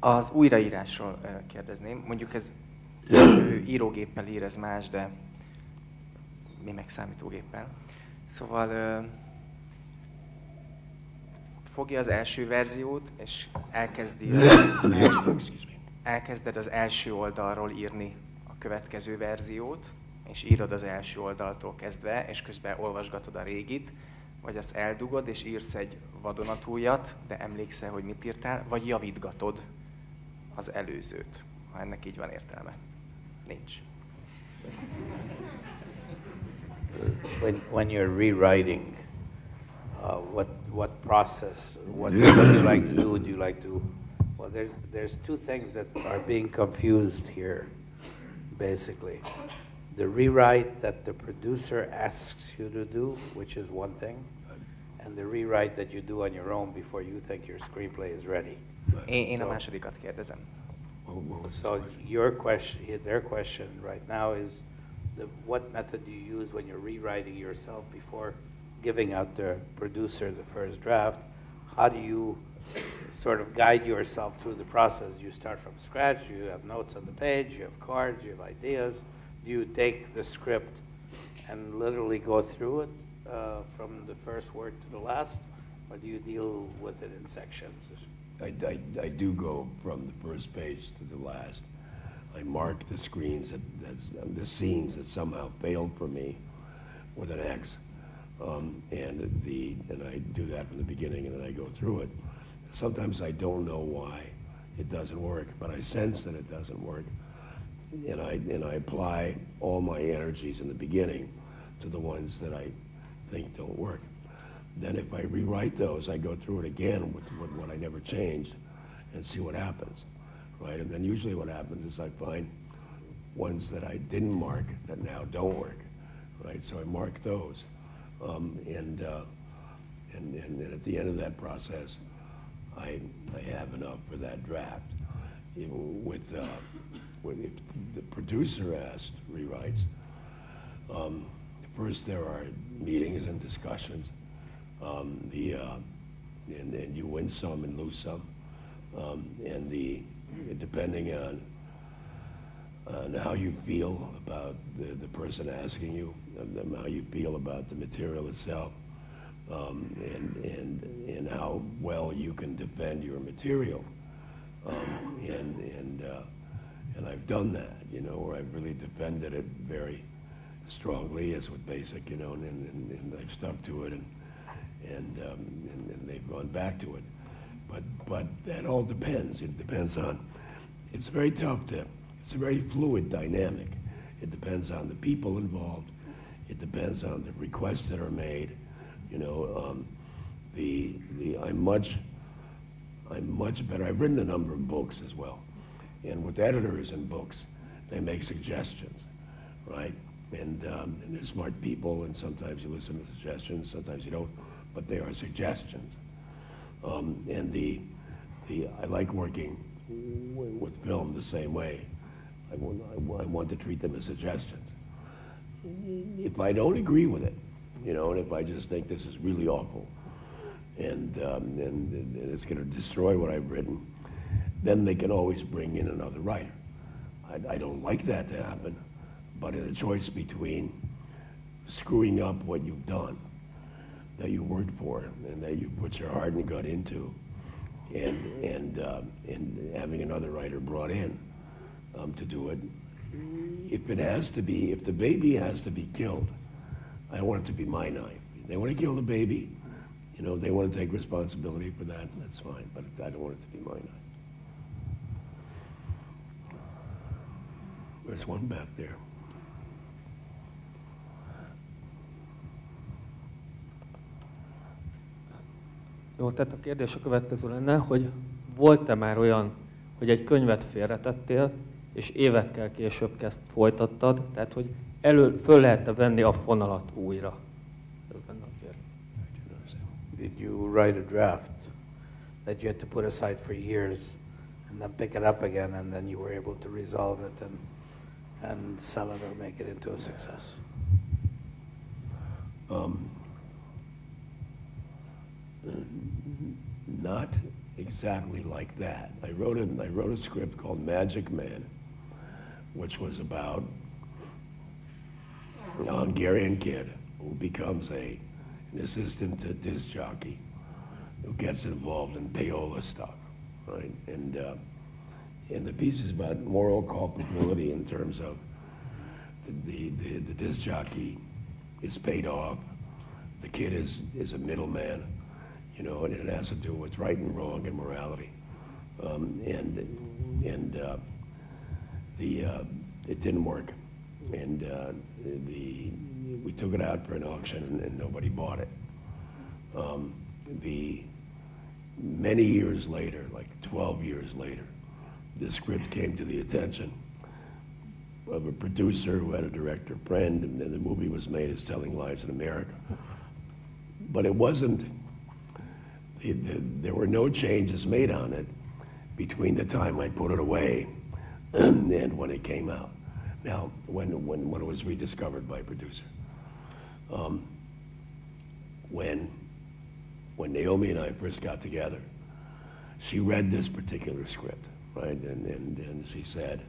Az újraírásról kérdezném. Mondjuk ez ő írógéppel ír, ez más, de mi meg számítógéppel. Szóval fogja az első verziót, és elkezded az első oldalról írni a következő verziót, és írod az első oldaltól kezdve, és közben olvasgatod a régit, vagy azt eldugod, és írsz egy vadonatújat, de emlékszel, hogy mit írtál, vagy javítgatod az előzőt, ha ennek így van értelme. Nincs. When you're rewriting, what process, what do you like to do? Do you like to, well, there's two things that are being confused here, basically. The rewrite that the producer asks you to do, which is one thing, and the rewrite that you do on your own before you think your screenplay is ready. Én a másodikat kérdezem. So their question right now is, what method do you use when you're rewriting yourself before giving out the producer the first draft? How do you sort of guide yourself through the process? Do you start from scratch? Do you have notes on the page? Do you have cards? Do you have ideas? Do you take the script and literally go through it from the first word to the last? Or do you deal with it in sections? I do go from the first page to the last. I mark the screens the scenes that somehow failed for me with an X, and I do that from the beginning, and then I go through it. Sometimes I don't know why it doesn't work, but I sense that it doesn't work, and I apply all my energies in the beginning to the ones that I think don't work. Then if I rewrite those, I go through it again with what I never changed and see what happens, right? And then usually what happens is I find ones that I didn't mark that now don't work, right? So I mark those. And at the end of that process, I have enough for that draft. If the producer asked rewrites, first there are meetings and discussions. And you win some and lose some, depending on how you feel about the person asking you, how you feel about the material itself, and how well you can defend your material, and I've done that, where I've really defended it very strongly, as with Basic, and I've stuck to it, and they've gone back to it. But that all depends. It depends on, it's very tough it's a very fluid dynamic. It depends on the people involved. It depends on the requests that are made. I'm much better. I've written a number of books as well. And with editors in books, they make suggestions, right? And they're smart people, and sometimes you listen to suggestions, sometimes you don't, but they are suggestions. I like working with film the same way. I want to treat them as suggestions. If I don't agree with it, and if I just think this is really awful, and it's going to destroy what I've written, then they can always bring in another writer. I don't like that to happen, but in a choice between screwing up what you've done, that you worked for, and that you put your heart and gut into, and having another writer brought in to do it, if the baby has to be killed, I want it to be my knife. They want to kill the baby, they want to take responsibility for that, that's fine, but I don't want it to be my knife. There's one back there. Jó, tehát a kérdés a következő lenne, hogy volt-e már olyan, hogy egy könyvet félretettél, és évekkel később folytattad, tehát hogy föl lehet-e venni a fonalat újra? Ez benne a kérdés. Did you write a draft that you had to put aside for years and then pick it up again, and then you were able to resolve it and sell it or make it into a success? Not exactly like that. I wrote a script called Magic Man, which was about a Hungarian kid who becomes an assistant disc jockey who gets involved in payola stuff, right? And the piece is about moral culpability in terms of the disc jockey is paid off, the kid is a middleman, you know, and it has to do with right and wrong and morality. It didn't work, and we took it out for an auction and nobody bought it. Many years later, like 12 years later, the script came to the attention of a producer who had a director friend, and the movie was made as Telling Lies in America. But it wasn't, there were no changes made on it between the time I put it away and when it came out. Now, when it was rediscovered by a producer. When Naomi and I first got together, she read this particular script, right? And she said,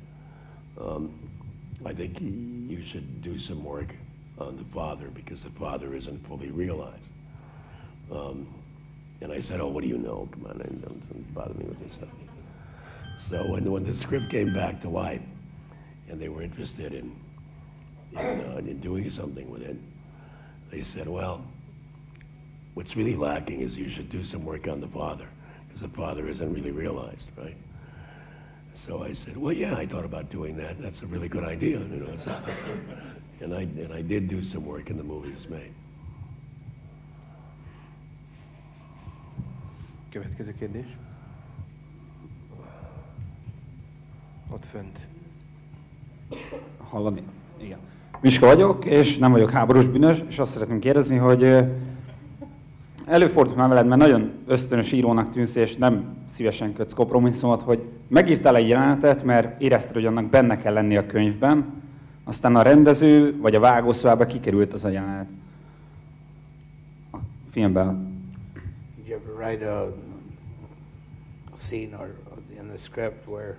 I think you should do some work on the father because the father isn't fully realized. And I said, oh, what do you know? Come on, don't bother me with this stuff. So when the script came back to life and they were interested in doing something with it, they said, well, what's really lacking is you should do some work on the father because the father isn't really realized, right? So I said, well, yeah, I thought about doing that. That's a really good idea, you know. So, and I did do some work in the movie was made. Következő kérdés. Ott fönt. Hallani? Igen. Miska vagyok, és nem vagyok háborús bűnös, és azt szeretném kérdezni, hogy előfordult már veled, mert nagyon ösztönös írónak tűnsz, és nem szívesen kötsz kompromisszumot, hogy megírtál egy jelenetet, mert érezted, hogy annak benne kell lenni a könyvben, aztán a rendező vagy a vágószobába kikerült az a jelenet a filmben. Did you ever write a scene or in the script where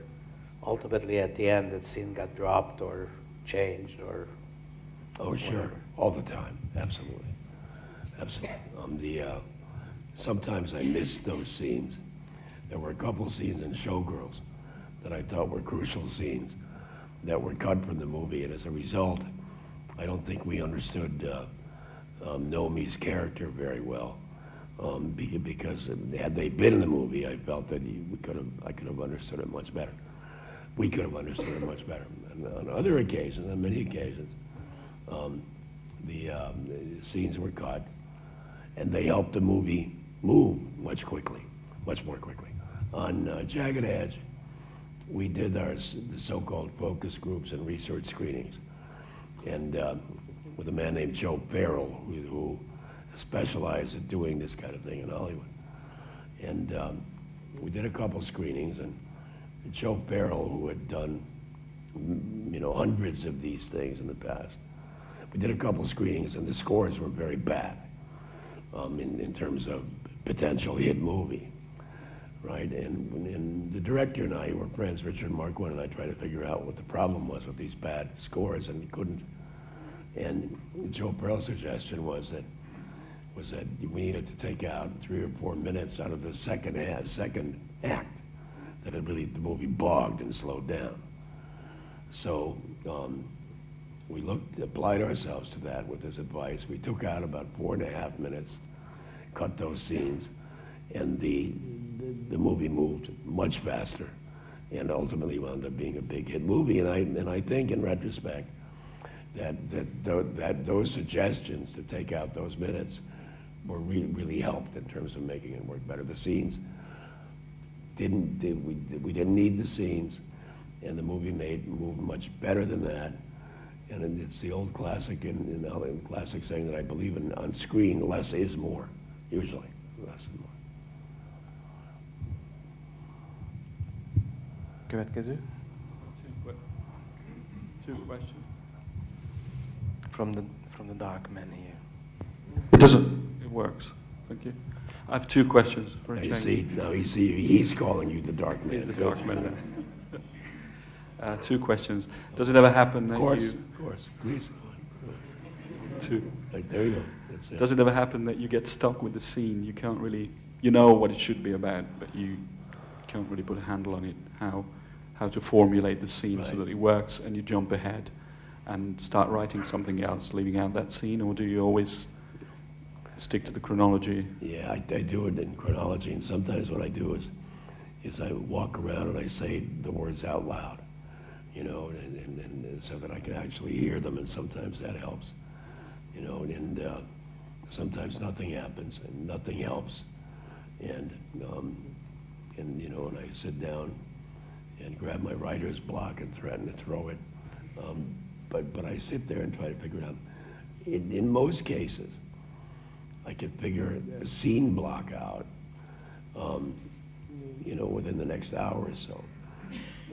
ultimately at the end that scene got dropped or changed or? Oh, sure, all the time, absolutely, absolutely. Sometimes I missed those scenes. There were a couple scenes in Showgirls that I thought were crucial scenes that were cut from the movie, and as a result, I don't think we understood Naomi's character very well. Because had they been in the movie, I felt that I could have understood it much better. We could have understood it much better. And on other occasions, on many occasions, the scenes were cut, and they helped the movie move much more quickly. On Jagged Edge, we did the so-called focus groups and research screenings, and with a man named Joe Farrell, who specialized in doing this kind of thing in Hollywood. And we did a couple screenings, and Joe Farrell, who had done hundreds of these things in the past, we did a couple screenings, and the scores were very bad in terms of potential hit movie, right? And the director and I were friends, Richard Marquand, and I tried to figure out what the problem was with these bad scores, and we couldn't. And Joe Farrell's suggestion was that we needed to take out 3 or 4 minutes out of the second act that had really the movie bogged and slowed down. So we applied ourselves to that with his advice. We took out about 4.5 minutes, cut those scenes, and the movie moved much faster, and ultimately wound up being a big hit movie. And I think, in retrospect, that those suggestions to take out those minutes were really helped in terms of making it work better. The scenes we didn't need the scenes, and the movie moved much better than that. And it's the old classic in classic saying that I believe in on screen, less is more, usually. Less is more. Következő. Two questions. From the dark man here. It doesn't. It works. Thank you. I have two questions for a Now you change. see, now you see, he's calling you the dark man. He's the too. dark man. Two questions. Does it ever happen that Of course, you... of course, please. Two. Right, there you go. That's it. Does it ever happen that you get stuck with the scene? You can't really... You know what it should be about, but you can't really put a handle on it, how to formulate the scene so Right. that it works, and you jump ahead and start writing something else, leaving out that scene, or do you always stick to the chronology? Yeah, I do it in chronology, and sometimes what I do is I walk around and I say the words out loud, you know, and so that I can actually hear them, and sometimes that helps, you know, and sometimes nothing happens and nothing helps, and you know, and I sit down and grab my writer's block and threaten to throw it, but I sit there and try to figure it out. In most cases, I can figure a scene block out, you know, within the next hour or so.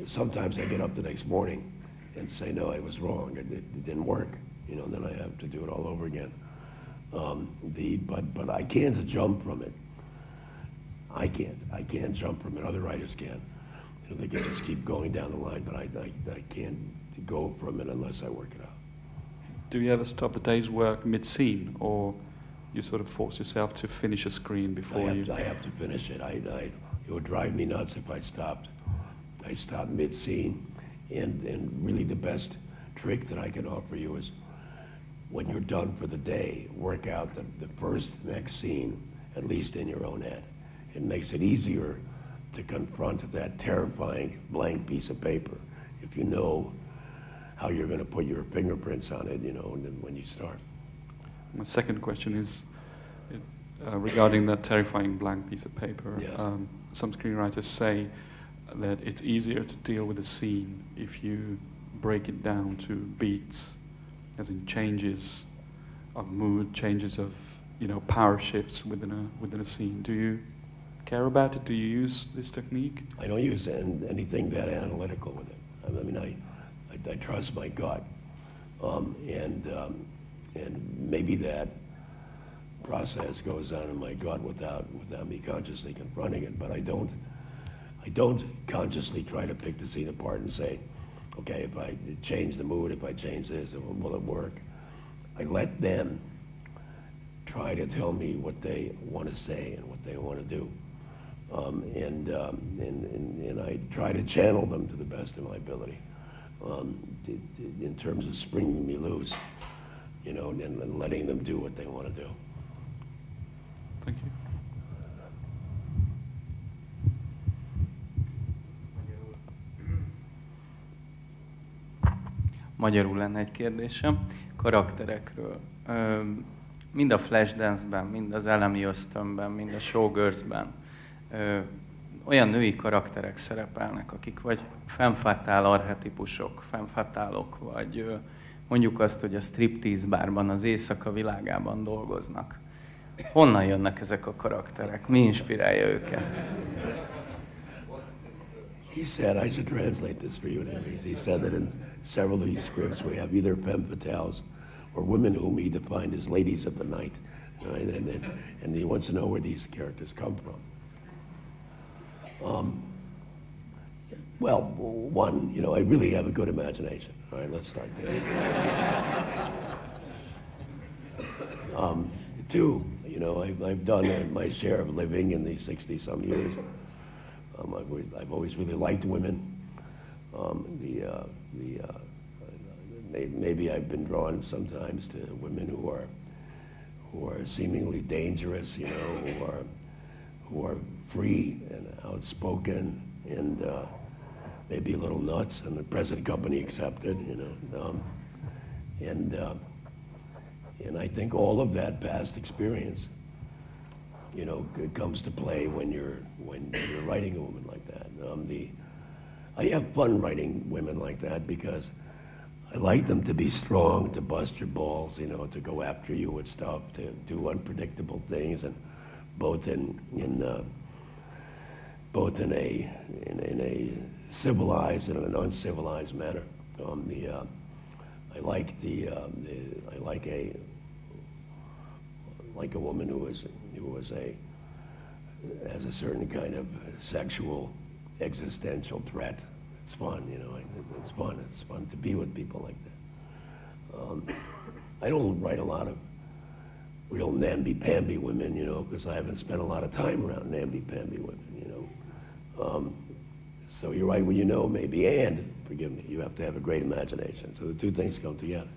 Sometimes I get up the next morning and say, no, I was wrong, it didn't work, you know, and then I have to do it all over again. But I can't jump from it. I can't jump from it. Other writers can. You know, they can just keep going down the line, but I can't go from it unless I work it out. Do you ever stop the day's work mid-scene, or you sort of force yourself to finish a screen before you... I have to finish it. It would drive me nuts if I stopped. I stopped mid-scene, and really the best trick that I can offer you is when you're done for the day, work out the next scene, at least in your own head. It makes it easier to confront that terrifying blank piece of paper if you know how you're going to put your fingerprints on it, you know, and then when you start. My second question is regarding that terrifying blank piece of paper. Yes. Some screenwriters say that it's easier to deal with a scene if you break it down to beats, as in changes of mood, changes of, you know, power shifts within a scene. Do you care about it? Do you use this technique? I don't use anything that analytical with it. I mean, I trust my gut, and maybe that process goes on in my gut without me consciously confronting it. But I don't consciously try to pick the scene apart and say, okay, if I change the mood, if I change this, will it work? I let them try to tell me what they want to say and what they want to do, and I try to channel them to the best of my ability. In terms of springing me loose, you know, and letting them do what they want to do. Thank you. Magyarul lenne egy kérdésem, karakterekről. Mind a Flashdance-ben, mind az Elemi Ösztönben, mind a Showgirls-ben olyan női karakterek szerepelnek, akik vagy femme fatale archetipusok, femme fatálok, vagy mondjuk azt, hogy a striptease bárban, az éjszaka világában dolgoznak. Honnan jönnek ezek a karakterek? Mi inspirálja őket? He said, I should translate this for you. He said that in several of these scripts we have either femme fatales or women whom he defined as ladies of the night. Right? And he wants to know where these characters come from. Well, one, you know, I really have a good imagination. All right, let's start there. Two, you know, I've done my share of living in the 60-some years. I've always really liked women. Maybe I've been drawn sometimes to women who are seemingly dangerous, you know, who are free and outspoken and maybe a little nuts, and the present company accepted, you know. And I think all of that past experience, you know, it comes to play when you're writing a woman like that. I have fun writing women like that because I like them to be strong, to bust your balls, you know, to go after you with stuff, to do unpredictable things, and both in a civilized and an uncivilized manner. I like a woman who was has a certain kind of sexual existential threat. It's fun, you know. It's fun. It's fun to be with people like that. I don't write a lot of real namby-pamby women, you know, because I haven't spent a lot of time around namby-pamby women, you know. So you're right when you know maybe, and, forgive me, you have to have a great imagination. So the two things come together.